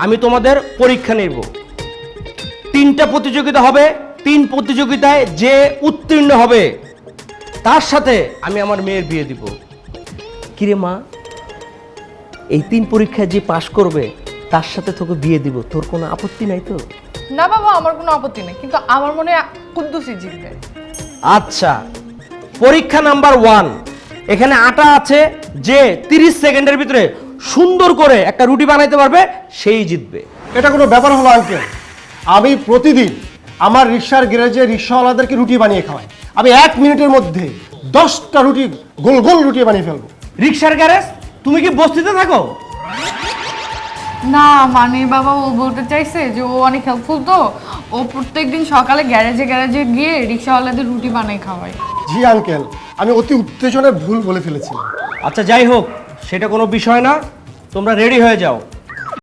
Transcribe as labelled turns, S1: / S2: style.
S1: আমি তোমাদের পরীক্ষা নেব। 3টা প্রতিযোগিতা হবে, 3 প্রতিযোগিতায় যে উত্তীর্ণ হবে তার সাথে আমি আমার মেয়ের বিয়ে দিব। কিরে মা, এই 3 পরীক্ষায় যে পাশ করবে তার সাথে তোকে বিয়ে দিব, তোর কোনো আপত্তি নাই তো?
S2: না বাবা, আমার কোনো আপত্তি নেই, কিন্তু আমার মনে হয় কুদ্দুসই জিতবে।
S1: আচ্ছা, পরীক্ষা নাম্বার 1, এখানে আটা আছে, যে 30 সেকেন্ডের ভিতরে সুন্দর করে একটা রুটি বানাইতে পারবে সেই জিতবে।
S3: এটা কোনো ব্যাপার হলো আঙ্কেল? আমি প্রতিদিন আমার রিক্সার গ্যারেজে রিক্সাওয়ালাদেরকে রুটি বানিয়ে খাওয়াই। আমি 1 মিনিটের মধ্যে 10টা রুটি, গোল গোল রুটি বানিয়ে ফেলবো।
S1: রিক্সার গ্যারেজ? তুমি কি বস্তিতে থাকো?
S2: না মানে বাবা, ও বলতে চাইছে যে ও অনেক হেল্পফুল, তো ও প্রত্যেকদিন সকালে গ্যারেজে গ্যারেজে গিয়ে রিক্সাওয়ালাদের রুটি বানিয়ে খাওয়ায়।
S3: জি আঙ্কেল, আমি অতি উত্তেজনার ভুল বলে ফেলেছি।
S1: আচ্ছা যাই হোক, সেটা কোনো বিষয় না, তোমরা রেডি হয়ে যাও।